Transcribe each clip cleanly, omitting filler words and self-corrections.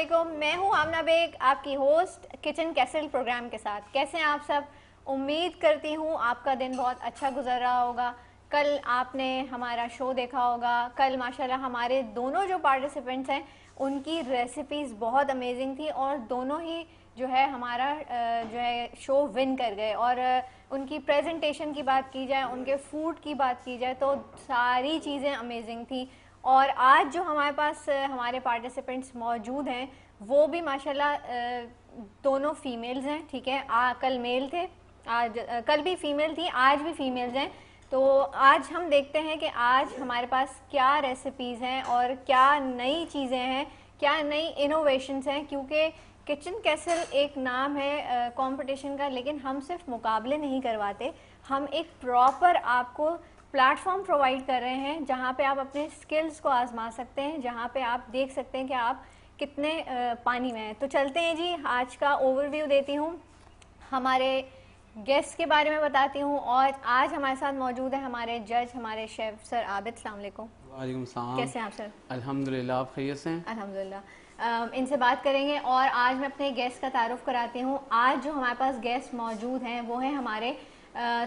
वालेकुम, मैं हूँ आमना बेग, आपकी होस्ट किचन कैसल प्रोग्राम के साथ। कैसे हैं आप सब? उम्मीद करती हूँ आपका दिन बहुत अच्छा गुजर रहा होगा। कल आपने हमारा शो देखा होगा। कल माशाल्लाह हमारे दोनों जो पार्टिसिपेंट्स हैं उनकी रेसिपीज़ बहुत अमेजिंग थी और दोनों ही जो है हमारा जो है शो विन कर गए। और उनकी प्रेजेंटेशन की बात की जाए, उनके फूड की बात की जाए तो सारी चीज़ें अमेजिंग थी। और आज जो हमारे पास हमारे पार्टिसिपेंट्स मौजूद हैं वो भी माशाल्लाह दोनों फीमेल्स हैं, ठीक है। कल मेल थे, आज कल भी फीमेल थी, आज भी फीमेल्स हैं। तो आज हम देखते हैं कि आज हमारे पास क्या रेसिपीज़ हैं और क्या नई चीज़ें हैं, क्या नई इनोवेशंस हैं। क्योंकि किचन कैसल एक नाम है कंपटीशन का, लेकिन हम सिर्फ मुकाबले नहीं करवाते, हम एक प्रॉपर आपको प्लेटफॉर्म प्रोवाइड कर रहे हैं जहां पे आप अपने स्किल्स को आजमा सकते हैं, जहां पे आप देख सकते हैं कि आप कितने पानी में हैं। तो चलते हैं जी, आज का ओवरव्यू देती हूँ, हमारे गेस्ट के बारे में बताती हूँ। और आज हमारे साथ मौजूद है हमारे जज, हमारे शेफ सर आबिद। अस्सलाम वालेकुम। वालेकुम सलाम। कैसे हैं आप सर? अल्हम्दुलिल्लाह, आप खैरियत से हैं? अल्हम्दुलिल्लाह। इनसे बात करेंगे और आज मैं अपने गेस्ट का तारुफ कराती हूँ। आज जो हमारे पास गेस्ट मौजूद हैं वो हैं हमारे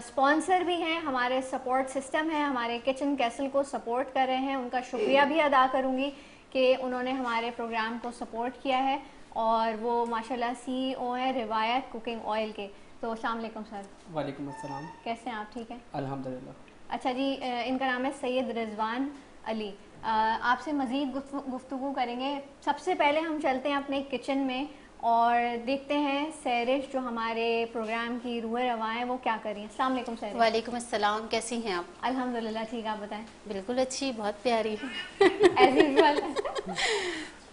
स्पॉन्सर भी हैं, हमारे सपोर्ट सिस्टम है, हमारे किचन कैसल को सपोर्ट कर रहे हैं। उनका शुक्रिया भी अदा करूँगी कि उन्होंने हमारे प्रोग्राम को सपोर्ट किया है। और वो माशाल्लाह CEO हैं रिवायत कुकिंग ऑयल के। तो अस्सलाम वालेकुम सर। वालेकुम अस्सलाम। कैसे हैं आप? ठीक है अल्हम्दुलिल्लाह। अच्छा जी, इनका नाम है सैयद रिजवान अली। आपसे मज़ीद गुफ्तगू करेंगे। सबसे पहले हम चलते हैं अपने किचन में और देखते हैं सैरिश जो हमारे प्रोग्राम की रूह रवा है वो क्या कर रही है। अस्सलाम वालेकुम सैरिश। वालेकुम अस्सलाम, कैसी हैं आप? अल्हम्दुलिल्लाह ठीक, आप बताएं। बिल्कुल अच्छी, बहुत प्यारी। As usual.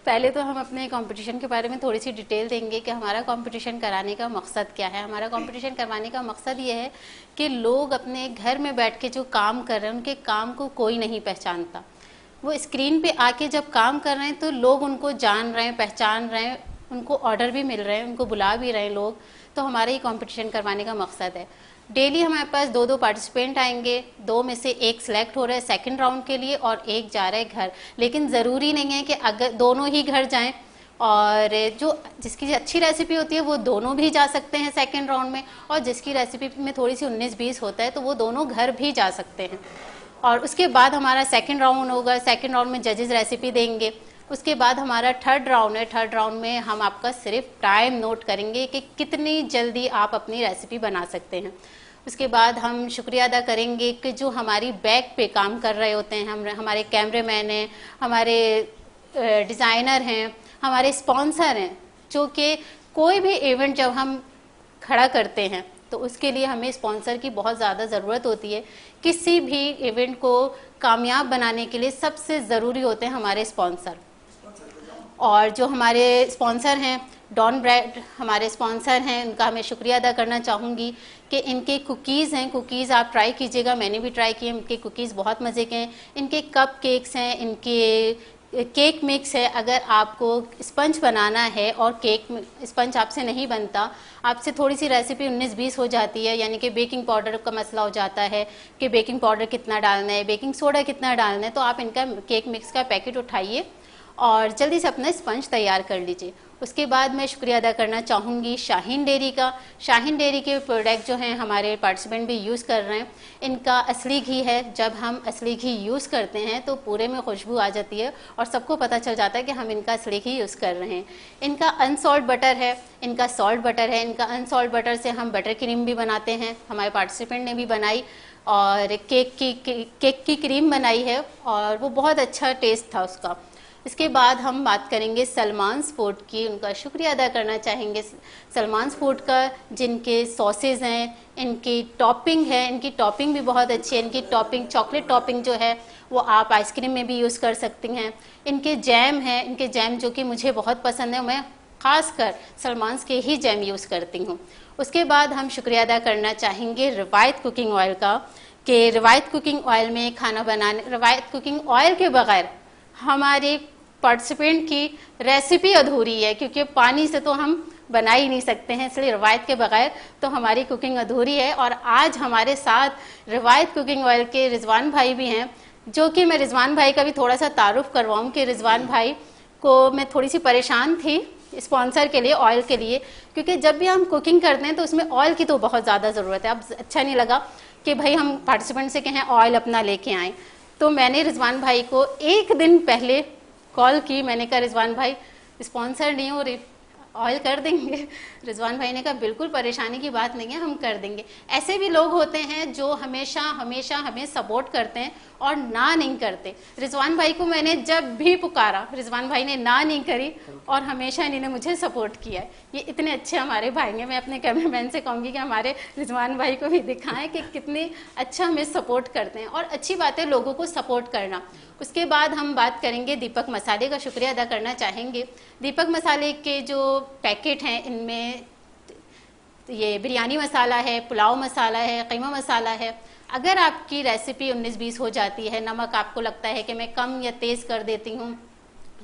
पहले तो हम अपने कंपटीशन के बारे में थोड़ी सी डिटेल देंगे कि हमारा कंपटीशन कराने का मकसद क्या है। हमारा कंपटीशन करवाने का मकसद ये है कि लोग अपने घर में बैठ के जो काम कर रहे हैं उनके काम को कोई नहीं पहचानता। वो स्क्रीन पे आके जब काम कर रहे हैं तो लोग उनको जान रहे हैं, पहचान रहे हैं, उनको ऑर्डर भी मिल रहे हैं, उनको बुला भी रहे हैं लोग। तो हमारा ये कंपटीशन करवाने का मकसद है। डेली हमारे पास दो पार्टिसिपेंट आएंगे, दो में से एक सिलेक्ट हो रहा है सेकंड राउंड के लिए और एक जा रहा है घर। लेकिन ज़रूरी नहीं है कि अगर दोनों ही घर जाएं, और जो जिसकी अच्छी रेसिपी होती है वो दोनों भी जा सकते हैं सेकंड राउंड में, और जिसकी रेसिपी में थोड़ी सी 19-20 होता है तो वो दोनों घर भी जा सकते हैं। और उसके बाद हमारा सेकंड राउंड होगा। सेकंड राउंड में जजेस रेसिपी देंगे। उसके बाद हमारा थर्ड राउंड है। थर्ड राउंड में हम आपका सिर्फ टाइम नोट करेंगे कि कितनी जल्दी आप अपनी रेसिपी बना सकते हैं। उसके बाद हम शुक्रिया अदा करेंगे कि जो हमारी बैक पे काम कर रहे होते हैं, हमारे कैमरेमैन हैं, हमारे डिज़ाइनर हैं, हमारे स्पॉन्सर हैं, जो कि कोई भी इवेंट जब हम खड़ा करते हैं तो उसके लिए हमें स्पॉन्सर की बहुत ज़्यादा ज़रूरत होती है। किसी भी इवेंट को कामयाब बनाने के लिए सबसे ज़रूरी होते हैं हमारे स्पॉन्सर। और जो हमारे स्पॉन्सर हैं, डॉन ब्रेड हमारे स्पॉन्सर हैं, उनका मैं शुक्रिया अदा करना चाहूँगी कि इनके कुकीज़ हैं, कुकीज़ आप ट्राई कीजिएगा। मैंने भी ट्राई किए, इनके कुकीज़ बहुत मज़े के हैं। इनके कप केक्स हैं, इनके केक मिक्स है। अगर आपको स्पंज बनाना है और केक स्पंज आपसे नहीं बनता, आपसे थोड़ी सी रेसिपी 19-20 हो जाती है, यानी कि बेकिंग पाउडर का मसला हो जाता है कि बेकिंग पाउडर कितना डालना है, बेकिंग सोडा कितना डालना है, तो आप इनका केक मिक्स का पैकेट उठाइए और जल्दी से अपना स्पंज तैयार कर लीजिए। उसके बाद मैं शुक्रिया अदा करना चाहूँगी शाहीन डेयरी का। शाहीन डेयरी के प्रोडक्ट जो हैं हमारे पार्टिसिपेंट भी यूज़ कर रहे हैं। इनका असली घी है, जब हम असली घी यूज़ करते हैं तो पूरे में खुशबू आ जाती है और सबको पता चल जाता है कि हम इनका असली घी यूज़ कर रहे हैं। इनका अनसॉल्ट बटर है, इनका सॉल्ट बटर है। इनका अनसॉल्ट बटर से हम बटर क्रीम भी बनाते हैं, हमारे पार्टिसिपेंट ने भी बनाई, और केक की क्रीम बनाई है और वो बहुत अच्छा टेस्ट था उसका। इसके बाद हम बात करेंगे सलमान्स फूड की। उनका शुक्रिया अदा करना चाहेंगे सलमान्स फूड का, जिनके सॉसेज हैं, इनकी टॉपिंग है, इनकी टॉपिंग भी बहुत अच्छी है। इनकी टॉपिंग चॉकलेट टॉपिंग जो है वो आप आइसक्रीम में भी यूज़ कर सकती हैं। इनके जैम हैं, इनके जैम जो कि मुझे बहुत पसंद है, मैं ख़ासकर सलमान्स के ही जैम यूज़ करती हूँ। उसके बाद हम शुक्रिया अदा करना चाहेंगे रिवायत कुकिंग ऑयल का, कि रिवायत कुकिंग ऑयल में खाना बनाने, रिवायत कुकिंग ऑयल के बगैर हमारे पार्टिसिपेंट की रेसिपी अधूरी है, क्योंकि पानी से तो हम बना ही नहीं सकते हैं, इसलिए रिवायत के बगैर तो हमारी कुकिंग अधूरी है। और आज हमारे साथ रिवायत कुकिंग ऑयल के रिजवान भाई भी हैं, जो कि मैं रिजवान भाई का भी थोड़ा सा तारुफ करवाऊँ कि रिजवान भाई को मैं थोड़ी सी परेशान थी स्पॉन्सर के लिए, ऑयल के लिए, क्योंकि जब भी हम कुकिंग करते हैं तो उसमें ऑयल की तो बहुत ज़्यादा ज़रूरत है। अब अच्छा नहीं लगा कि भाई हम पार्टिसिपेंट से कहें ऑयल अपना लेके आएँ, तो मैंने रिजवान भाई को एक दिन पहले कॉल की। मैंने कहा रिजवान भाई स्पॉन्सर नहीं हो रही, ऑयल कर देंगे? रिजवान भाई ने कहा बिल्कुल परेशानी की बात नहीं है, हम कर देंगे। ऐसे भी लोग होते हैं जो हमेशा हमेशा हमें सपोर्ट करते हैं और ना नहीं करते। रिजवान भाई को मैंने जब भी पुकारा, रिजवान भाई ने ना नहीं करी और हमेशा इन्होंने मुझे सपोर्ट किया है। ये इतने अच्छे हमारे भाई हैं। मैं अपने कैमरामैन से कहूँगी कि हमारे रिजवान भाई को भी दिखाएं कि कितने अच्छा हमें सपोर्ट करते हैं। और अच्छी बात है लोगों को सपोर्ट करना। उसके बाद हम बात करेंगे दीपक मसाले का। शुक्रिया अदा करना चाहेंगे। दीपक मसाले के जो पैकेट हैं इनमें ये बिरयानी मसाला है, पुलाव मसाला है, कीमा मसाला है। अगर आपकी रेसिपी 19-20 हो जाती है, नमक आपको लगता है कि मैं कम या तेज़ कर देती हूँ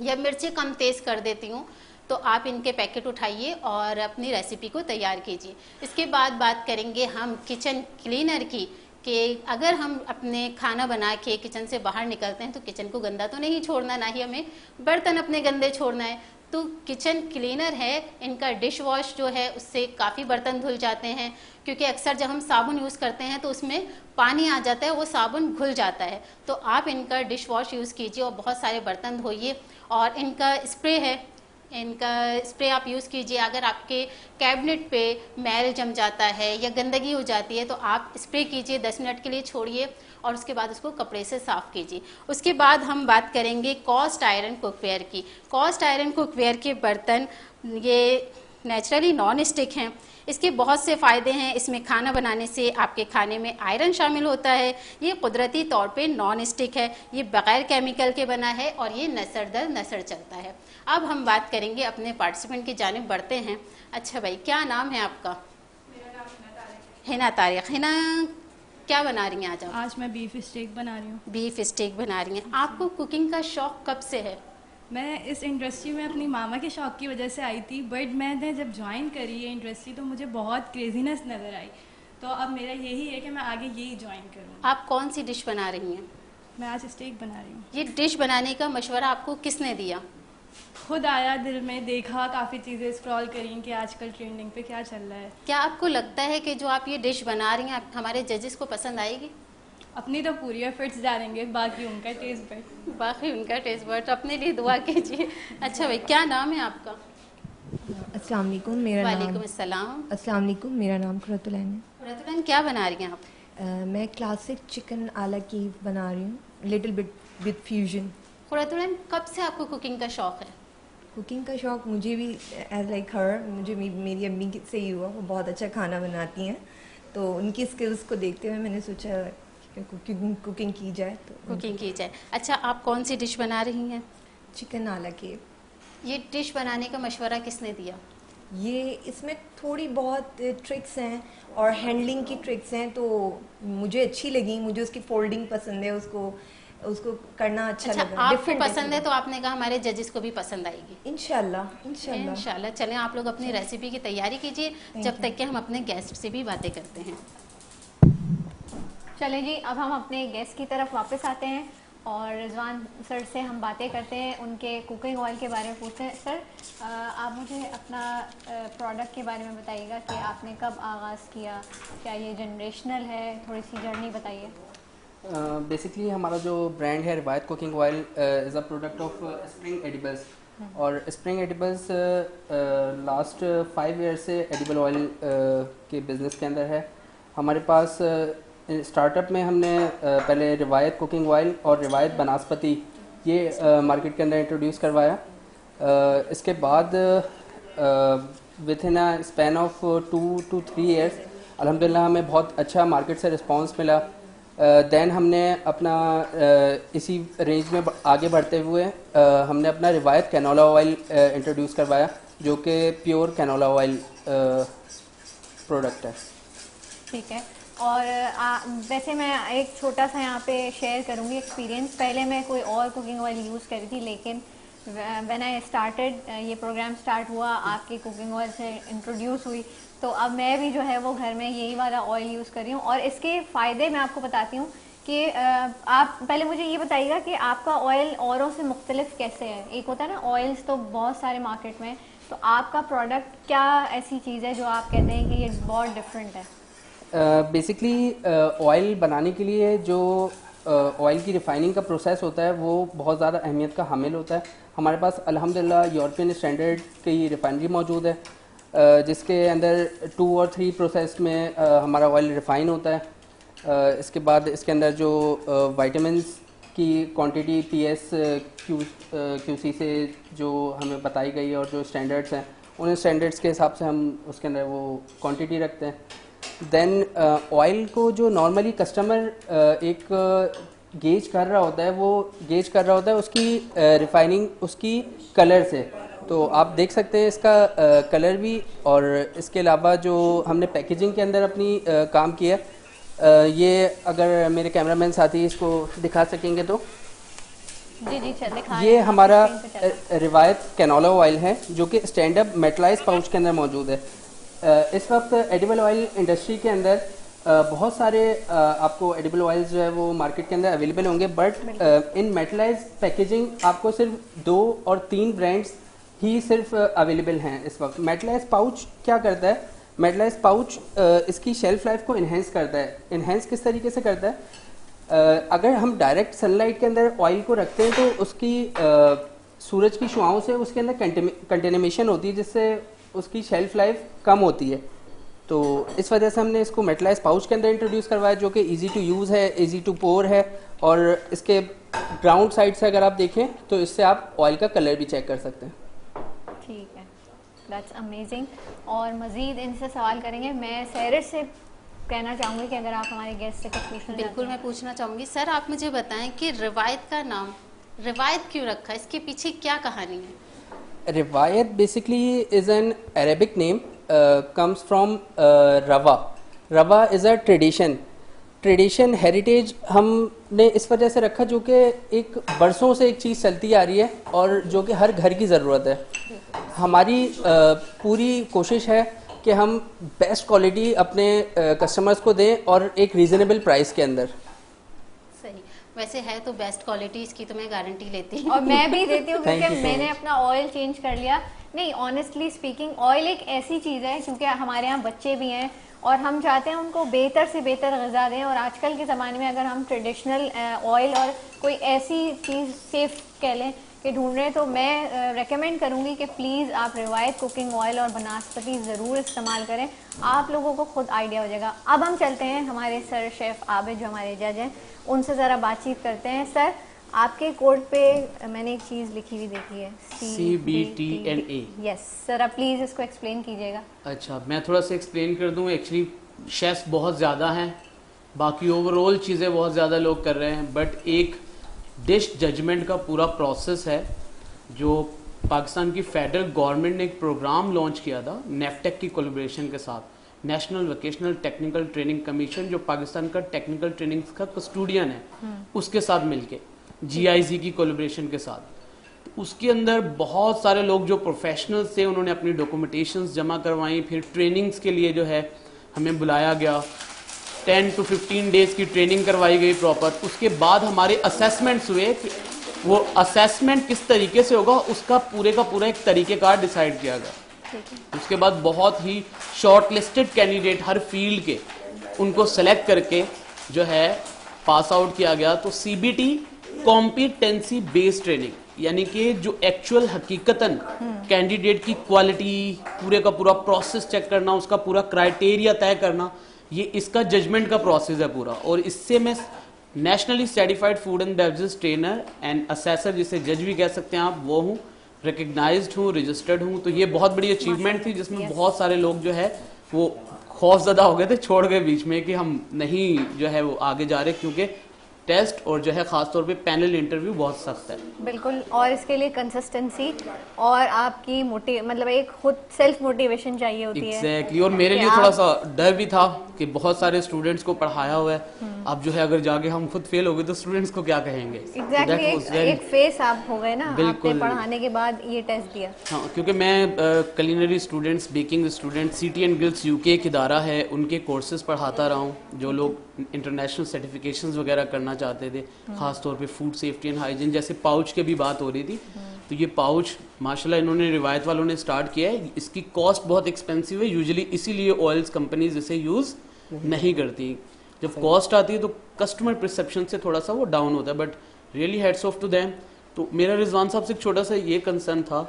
या मिर्ची कम तेज़ कर देती हूँ, तो आप इनके पैकेट उठाइए और अपनी रेसिपी को तैयार कीजिए। इसके बाद बात करेंगे हम किचन क्लीनर की, कि अगर हम अपने खाना बना के किचन से बाहर निकलते हैं तो किचन को गंदा तो नहीं छोड़ना, ना ही हमें बर्तन अपने गंदे छोड़ना है। तो किचन क्लीनर है, इनका डिश वॉश जो है उससे काफ़ी बर्तन धुल जाते हैं, क्योंकि अक्सर जब हम साबुन यूज़ करते हैं तो उसमें पानी आ जाता है, वो साबुन घुल जाता है। तो आप इनका डिश वॉश यूज़ कीजिए और बहुत सारे बर्तन धोइए। और इनका स्प्रे है, इनका स्प्रे आप यूज़ कीजिए। अगर आपके कैबिनेट पे मैल जम जाता है या गंदगी हो जाती है तो आप स्प्रे कीजिए, 10 मिनट के लिए छोड़िए और उसके बाद उसको कपड़े से साफ़ कीजिए। उसके बाद हम बात करेंगे कॉस्ट आयरन कुकवेयर की। कॉस्ट आयरन कुकवेयर के बर्तन ये नेचुरली नॉन स्टिक हैं। इसके बहुत से फ़ायदे हैं। इसमें खाना बनाने से आपके खाने में आयरन शामिल होता है। ये कुदरती तौर पे नॉन स्टिक है, ये बग़ैर केमिकल के बना है और ये नसर दर नसर चलता है। अब हम बात करेंगे अपने पार्टिसिपेंट की जानिब बढ़ते हैं। अच्छा भाई, क्या नाम है आपका? मेरा नाम हिना तारिक। हिना, क्या बना रही हैं आज आप? आज मैं बीफ स्टेक बना रही हूँ। बीफ स्टेक बना रही हैं। आपको कुकिंग का शौक़ कब से है? मैं इस इंडस्ट्री में अपनी मामा के शौक़ की वजह से आई थी, बट मैंने जब ज्वाइन करी ये इंडस्ट्री तो मुझे बहुत क्रेजीनेस नज़र आई। तो अब मेरा यही है कि मैं आगे यही ज्वाइन करूँ। आप कौन सी डिश बना रही हैं? मैं आज स्टेक बना रही हूँ। ये डिश बनाने का मशवरा आपको किसने दिया? खुद आया दिल में, देखा, काफ़ी चीज़ें स्क्रॉल करी कि आजकल ट्रेंडिंग पे क्या चल रहा है। क्या आपको लगता है कि जो आप ये डिश बना रही हैं हमारे जजेस को पसंद आएगी? अपनी तो पूरी एफर्ट्स डालेंगे, बाकी उनका टेस्ट बट। बाकी उनका टेस्ट बट, अपने लिए दुआ कीजिए। अच्छा भाई, क्या नाम है आपका? अस्सलाम वालेकुम, मेरा नाम वालेकुम अस्सलाम। अस्सलाम वालेकुम, मेरा नाम खुरतुलैन है। खुरतुलैन, क्या बना रही हैं आप? मैं क्लासिक चिकन आला कीव बना रही हूँ, little bit with fusion. Qurratulain, कब से आपको कुकिंग का शौक़ है? कुकिंग का शौक़ मुझे भी एज लाइक हर, मुझे मेरी अम्मी से ही हुआ। वो बहुत अच्छा खाना बनाती हैं, तो उनकी स्किल्स को देखते हुए मैंने सोचा कुकिंग की जाए। तो कुकिंग की जाए। अच्छा, आप कौन सी डिश बना रही हैं? चिकन आला कीव। ये डिश बनाने का मशवरा किसने दिया? ये इसमें थोड़ी बहुत ट्रिक्स हैं और हैंडलिंग की ट्रिक्स हैं, तो मुझे अच्छी लगी। मुझे उसकी फोल्डिंग पसंद है, उसको करना अच्छा लगा। आपको पसंद है तो आपने कहा हमारे जजेस को भी पसंद आएगी। इंशाल्लाह इंशाल्लाह इंशाल्लाह। चलें, आप लोग अपनी रेसिपी की तैयारी कीजिए जब तक कि हम अपने गेस्ट से भी बातें करते हैं। चलें जी, अब हम अपने गेस्ट की तरफ वापस आते हैं और रिजवान सर से हम बातें करते हैं, उनके कुकिंग ऑयल के बारे में पूछते हैं। सर, आप मुझे अपना प्रोडक्ट के बारे में बताइएगा कि आपने कब आगाज़ किया, क्या ये जनरेशनल है? थोड़ी सी जर्नी बताइए। बेसिकली हमारा जो ब्रांड है रिवायत cooking oil is a product of spring edibles. और स्प्रिंग एडिबल्स लास्ट 5 ईयर से एडिबल ऑयल के बिज़नेस के अंदर है। हमारे पास स्टार्टअप में हमने पहले रिवायत कुकिंग ऑयल और रिवायत बनास्पति ये मार्केट के अंदर इंट्रोड्यूस करवाया। इसके बाद with in a span of 2 to 3 years अल्हम्दुलिल्लाह हमें बहुत अच्छा मार्केट से रिस्पांस मिला। देन हमने अपना इसी रेंज में आगे बढ़ते हुए हमने अपना रिवायत कैनोला ऑयल इंट्रोड्यूस करवाया, जो कि प्योर कैनोला ऑयल प्रोडक्ट है। ठीक है। और वैसे मैं एक छोटा सा यहाँ पे शेयर करूँगी एक्सपीरियंस। पहले मैं कोई और कुकिंग ऑयल यूज़ करी थी, लेकिन व्हेन आई स्टार्टेड, ये प्रोग्राम स्टार्ट हुआ, आपकी कुकिंग ऑयल से इंट्रोड्यूस हुई, तो अब मैं भी जो है वो घर में यही वाला ऑयल यूज़ कर रही हूँ। और इसके फ़ायदे मैं आपको बताती हूँ कि आप पहले मुझे ये बताइएगा कि आपका ऑयल औरों से मुख्तलिफ कैसे है। एक होता है ना ऑयल्स तो बहुत सारे मार्केट में, तो आपका प्रोडक्ट क्या ऐसी चीज़ है जो आप कहते हैं कि ये बहुत डिफरेंट है? बेसिकली ऑयल बनाने के लिए जो ऑयल की रिफाइनिंग का प्रोसेस होता है वो बहुत ज़्यादा अहमियत का हामिल होता है। हमारे पास अल्हम्दुलिल्लाह यूरोपियन स्टैंडर्ड की रिफाइनरी मौजूद है, जिसके अंदर 2 और 3 प्रोसेस में हमारा ऑयल रिफ़ाइन होता है। इसके बाद इसके अंदर जो वाइटामिन्स की क्वांटिटी पीएस क्यूसी से जो हमें बताई गई है और जो स्टैंडर्ड्स हैं उन स्टैंडर्ड्स के हिसाब से हम उसके अंदर वो क्वांटिटी रखते हैं। देन ऑयल को जो नॉर्मली कस्टमर एक गेज कर रहा होता है, वो गेज कर रहा होता है उसकी रिफाइनिंग उसकी कलर से। तो आप देख सकते हैं इसका कलर भी, और इसके अलावा जो हमने पैकेजिंग के अंदर अपनी काम किया है, ये अगर मेरे कैमरामैन साथी इसको दिखा सकेंगे तो जी जी चल दिखा ये हमारा रिवायत कैनोला ऑयल है जो कि स्टैंड अप मेटलाइज पाउच के अंदर मौजूद है। इस वक्त एडिबल ऑयल इंडस्ट्री के अंदर बहुत सारे आपको एडिबल ऑयल्स जो है वो मार्केट के अंदर अवेलेबल होंगे, बट इन मेटलाइज पैकेजिंग आपको सिर्फ 2 और 3 ब्रांड्स ही सिर्फ अवेलेबल हैं इस वक्त। मेटलाइज पाउच क्या करता है? मेटलाइज पाउच इसकी शेल्फ लाइफ को इन्हेंस करता है। इन्हेंस किस तरीके से करता है? अगर हम डायरेक्ट सनलाइट के अंदर ऑयल को रखते हैं तो उसकी सूरज की शुआओं से उसके अंदर कंटेमिनेशन होती है, जिससे उसकी शेल्फ लाइफ कम होती है। तो इस वजह से हमने इसको मेटलाइज पाउच के अंदर इंट्रोड्यूस करवाया, जो कि इजी टू यूज़ है, इजी टू पोर है, और इसके ग्राउंड साइड से अगर आप देखें तो इससे आप ऑयल का कलर भी चेक कर सकते हैं। ठीक है, दैट्स अमेजिंग। और मज़ीद इनसे सवाल करेंगे। मैं सैरस से कहना चाहूँगी कि अगर आप हमारे गेस्ट से कुछ पूछना। बिल्कुल मैं पूछना चाहूँगी। सर आप मुझे बताएं कि रिवायत का नाम रिवायत क्यों रखा, इसके पीछे क्या कहानी है? रिवायत basically is an Arabic name, comes from रवा। रवा इज़ अ ट्रेडिशन हेरिटेज हमने इस वजह से रखा, जो कि एक बरसों से एक चीज़ चलती आ रही है और जो कि हर घर की ज़रूरत है। हमारी पूरी कोशिश है कि हम बेस्ट क्वालिटी अपने कस्टमर्स को दें और एक रीज़नेबल प्राइस के अंदर। सही, वैसे है तो बेस्ट क्वालिटी, इसकी तो मैं गारंटी लेती हूँ और मैं भी देती हूँ Thank क्योंकि you so मैंने much. अपना ऑयल चेंज कर लिया। नहीं, ऑनेस्टली स्पीकिंग ऑयल एक ऐसी चीज़ है, क्योंकि हमारे यहाँ बच्चे भी हैं और हम चाहते हैं उनको बेहतर से बेहतर ग़िज़ा दें। और आजकल के ज़माने में अगर हम ट्रेडिशनल ऑयल और कोई ऐसी चीज़ सेफ कह लें कि ढूंढ रहे हैं, तो मैं रेकमेंड करूँगी कि प्लीज़ आप रिवायत कुकिंग ऑयल और बनास्पति ज़रूर इस्तेमाल करें। आप लोगों को खुद आइडिया हो जाएगा। अब हम चलते हैं हमारे सर शेफ़ आबिद जो हमारे जज हैं, उनसे ज़रा बातचीत करते हैं। सर, आपके कोड पे मैंने एक चीज़ लिखी हुई देखी है, CBTNA। यस सर, आप प्लीज़ इसको एक्सप्लेन कीजिएगा। अच्छा, मैं थोड़ा सा एक्सप्लेन कर दूं। एक्चुअली शेफ्स बहुत ज़्यादा हैं, बाकी ओवरऑल चीज़ें बहुत ज़्यादा लोग कर रहे हैं, बट एक डिश जजमेंट का पूरा प्रोसेस है जो पाकिस्तान की फेडरल गवर्नमेंट ने एक प्रोग्राम लॉन्च किया था नेफ्टेक की कोलैबोरेशन के साथ, national vocational technical training commission, जो पाकिस्तान का टेक्निकल ट्रेनिंग का कस्टोडियन है, उसके साथ मिलके GIZ की कोलैबोरेशन के साथ। तो उसके अंदर बहुत सारे लोग जो प्रोफेशनल्स थे, उन्होंने अपनी डॉक्यूमेंटेशंस जमा करवाई, फिर ट्रेनिंग्स के लिए जो है हमें बुलाया गया। 10 to 15 डेज़ की ट्रेनिंग करवाई गई प्रॉपर। उसके बाद हमारे असेसमेंट्स हुए। वो असेसमेंट किस तरीके से होगा उसका पूरे का पूरा एक तरीक़ेकार डिसाइड किया गया। उसके बाद बहुत ही शॉर्ट लिस्टेड कैंडिडेट हर फील्ड के, उनको सेलेक्ट करके जो है पास आउट किया गया। तो CBT कॉम्पिटेंसी बेस्ड ट्रेनिंग, यानी कि जो एक्चुअल हकीकतन कैंडिडेट की क्वालिटी, पूरे का पूरा प्रोसेस चेक करना, उसका पूरा क्राइटेरिया तय करना, ये इसका जजमेंट का प्रोसेस है पूरा। और इससे मैं nationally certified food and beverages trainer and assessor, जिसे जज भी कह सकते हैं आप, वो हूँ, रिकग्नाइज्ड हूँ, रजिस्टर्ड हूँ। तो ये बहुत बड़ी अचीवमेंट थी, जिसमें बहुत सारे लोग जो है वो खौफजदा हो गए थे, छोड़ गए बीच में कि हम नहीं जो है वो आगे जा रहे, क्योंकि टेस्ट और जो है ख़ास तौर पे पैनल इंटरव्यू बहुत सख्त है। बिल्कुल, और इसके लिए कंसिस्टेंसी और आपकी मतलब एक खुद सेल्फ मोटिवेशन चाहिए होती है। एग्जैक्टली। और मेरे लिए थोड़ा सा डर भी था कि बहुत सारे स्टूडेंट्स को पढ़ाया हुआ है, अब जो है अगर जाके हम खुद फेल हो गए तो स्टूडेंट्स को क्या कहेंगे। एग्जैक्टली, एक फेस आप हो गए ना आपने पढ़ाने के बाद ये टेस्ट दिया। हाँ, क्योंकि मैं culinary students, baking students, city and guilds UK एक इदारा है, उनके कोर्सेज पढ़ाता रहा हूँ। जो लोग इंटरनेशनल सर्टिफिकेशंस वगैरह करना चाहते थे, खास तौर पे फूड सेफ्टी एंड हाइजीन, जैसे पाउच की भी बात हो रही थी। तो ये पाउच माशाल्लाह इन्होंने रिवायत वालों ने स्टार्ट किया है। इसकी कॉस्ट बहुत एक्सपेंसिव है यूजुअली, इसीलिए ऑयल्स कंपनीज इसे यूज़ नहीं करती। जब कॉस्ट आती है तो कस्टमर परसेप्शन से थोड़ा सा वो डाउन होता है, but really hats off to them. तो मेरा रिजवान साहब से एक छोटा सा ये कंसर्न था,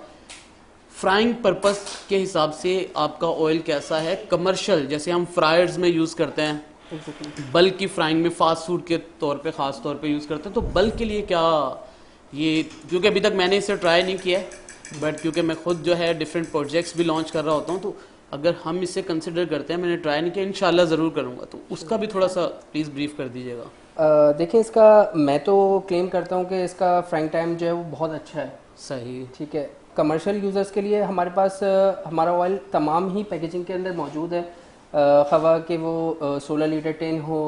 फ्राइंग पर्पस के हिसाब से आपका ऑयल कैसा है? कमर्शियल जैसे हम फ्रायर्स में यूज़ करते हैं, बल्क की फ्राइंग में फास्ट फूड के तौर पे ख़ास तौर पे यूज़ करते हैं, तो बल्क के लिए क्या ये, क्योंकि अभी तक मैंने इसे ट्राई नहीं किया है, बट क्योंकि मैं खुद जो है डिफरेंट प्रोजेक्ट्स भी लॉन्च कर रहा होता हूँ, तो अगर हम इसे कंसिडर करते हैं, मैंने ट्राई नहीं किया, इंशाल्लाह ज़रूर करूँगा, तो उसका भी थोड़ा सा प्लीज़ ब्रीफ कर दीजिएगा। देखिए, इसका मैं तो क्लेम करता हूँ कि इसका फ्राइंग टाइम जो है वो बहुत अच्छा है। सही, ठीक है। कमर्शियल यूज़र्स के लिए हमारे पास हमारा ऑयल तमाम ही पैकेजिंग के अंदर मौजूद है, खवा कि वो 16 लीटर टिन हो,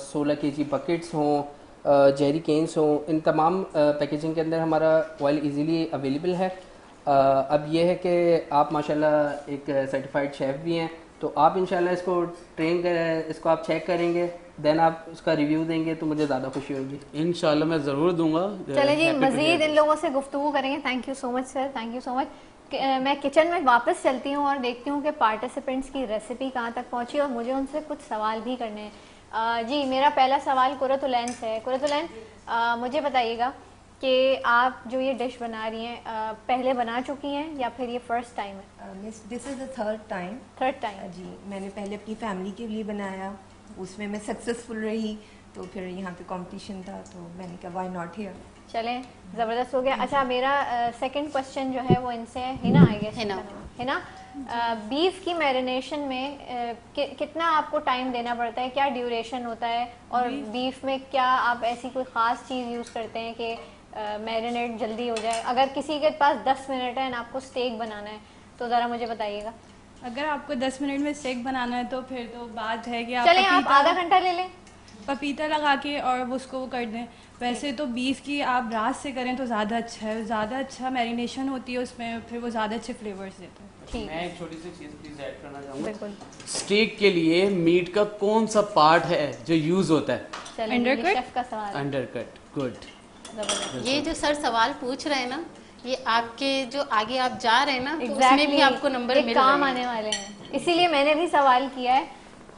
16 केजी बकेट्स हों, जेरी केन्स हों, इन तमाम पैकेजिंग के अंदर हमारा ऑयल इजीली अवेलेबल है। अब ये है कि आप माशाल्लाह एक सर्टिफाइड शेफ़ भी हैं, तो आप इंशाल्लाह इसको ट्रेन कर, इसको आप चेक करेंगे, देन आप उसका रिव्यू देंगे तो मुझे ज़्यादा खुशी होगी। इंशाल्लाह मैं ज़रूर दूंगा। चले जी, मज़ीद इन लोगों से गुफ्तगू करेंगे। Thank you so much sir, thank you so much. मैं किचन में वापस चलती हूँ और देखती हूँ कि पार्टिसिपेंट्स की रेसिपी कहाँ तक पहुँची और मुझे उनसे कुछ सवाल भी करने हैं। जी, मेरा पहला सवाल कुरतुलैन से है। कुरतुलैन, मुझे बताइएगा कि आप जो ये डिश बना रही हैं, पहले बना चुकी हैं या फिर ये फर्स्ट टाइम है? Miss, this is the third time. Third time? जी, मैंने पहले अपनी फैमिली के लिए बनाया, उसमें मैं सक्सेसफुल रही, तो फिर यहाँ पे कंपटीशन था तो मैंने कहा व्हाई नॉट हियर। चलें, ज़बरदस्त हो गया। अच्छा, मेरा सेकंड क्वेश्चन जो है वो इनसे है Hina, I guess Hina, beef की मैरिनेशन में कितना आपको टाइम देना पड़ता है, क्या ड्यूरेशन होता है, और बीफ में क्या आप ऐसी कोई ख़ास चीज़ यूज़ करते हैं कि मैरिनेट जल्दी हो जाए? अगर किसी के पास 10 मिनट है और आपको स्टेक बनाना है तो ज़रा मुझे बताइएगा। अगर आपको 10 मिनट में स्टेक बनाना है तो फिर तो बात है कि चलें, आप आधा घंटा ले लें, पपीता लगा के और उसको वो कर दें। वैसे तो बीफ की आप रात से करें तो ज़्यादा अच्छा है, ज़्यादा अच्छा मैरिनेशन होती है उसमें, फिर वो ज़्यादा अच्छे फ्लेवर्स देते हैं। ठीक, मैं एक छोटी सी चीज़ प्लीज ऐड करना चाहूँगा। बिल्कुल। स्टेक के लिए मीट का कौन सा पार्ट है जो यूज़ होता है? चलें, Undercut? शेफ का सवाल है। अंडरकट। गुड। ज़बरदस्त। ये जो सर सवाल पूछ रहे हैं ना, ये आपके जो आगे आप जा रहे हैं ना, तो Exactly, उसमें भी आपको नंबर ये मिल काम रहे आने वाले हैं, इसीलिए मैंने भी सवाल किया है।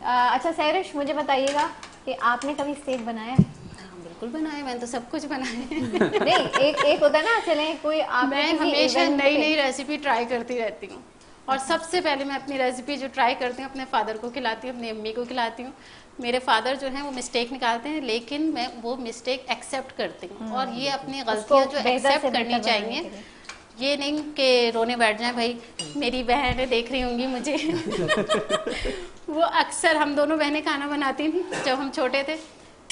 अच्छा सैरिश, मुझे बताइएगा कि आपने कभी स्टेक बनाया है? हाँ, बिल्कुल बनाए, मैंने तो सब कुछ बनाया है। नहीं, एक होता है ना, चलें कोई आप, मैं हमेशा नई नई रेसिपी ट्राई करती रहती हूँ, और सबसे पहले मैं अपनी रेसिपी जो ट्राई करती हूँ अपने फादर को खिलाती हूँ, अपनी अम्मी को खिलाती हूँ। मेरे फादर जो हैं वो मिस्टेक निकालते हैं, लेकिन मैं वो मिस्टेक एक्सेप्ट करती हूँ, और ये अपनी गलतियाँ जो एक्सेप्ट करनी चाहिए, ये नहीं कि रोने बैठ जाए। भाई मेरी बहनें देख रही होंगी मुझे वो अक्सर, हम दोनों बहनें खाना बनाती थी जब हम छोटे थे,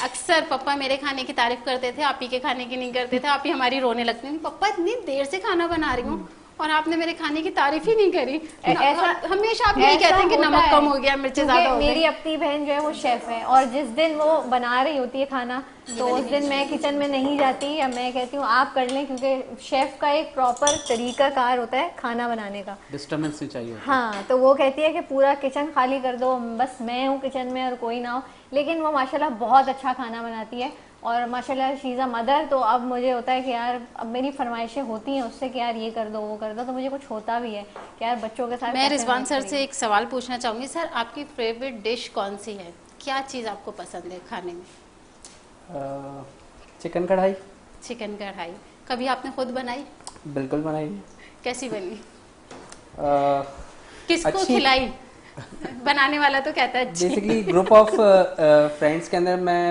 अक्सर पापा मेरे खाने की तारीफ करते थे, आप ही के खाने की नहीं करते थे, आप ही हमारी रोने लगती थी, पापा इतनी देर से खाना बना रही हूँ और आपने मेरे खाने की तारीफ ही नहीं करी। ऐसा हमेशा आप यही कहते हैं कि नमक कम हो गया, मिर्ची ज्यादा हो गई। मेरी अपनी बहन जो है वो शेफ है, और जिस दिन वो बना रही होती है खाना तो उस दिन मैं किचन में नहीं जाती, या मैं कहती हूँ आप कर लें, क्योंकि शेफ का एक प्रॉपर तरीका कार होता है खाना बनाने का, डिस्टर्बेंस नहीं चाहिए। हाँ, तो वो कहती है कि पूरा किचन खाली कर दो, बस मैं हूँ किचन में और कोई ना हो। लेकिन वो माशाल्लाह बहुत अच्छा खाना बनाती है, और माशाल्लाह शी इज़ अ मदर। तो अब मुझे होता है कि यार, अब मेरी फरमाइशें होती हैं उससे कि यार ये कर दो वो कर दो, तो मुझे कुछ होता भी है कि यार बच्चों के साथ। मैं रिजवान सर से एक सवाल पूछना चाहूँगी। सर, आपकी फेवरेट डिश कौन सी है? क्या चीज़ आपको पसंद है खाने में? चिकन कढ़ाई। चिकन कढ़ाई कभी आपने खुद बनाई? बिल्कुल बनाई। कैसी बनी? अच्छी। किसको खिलाई? बनाने वाला तो कहता है अच्छी। बेसिकली ग्रुप ऑफ फ्रेंड्स के अंदर मैं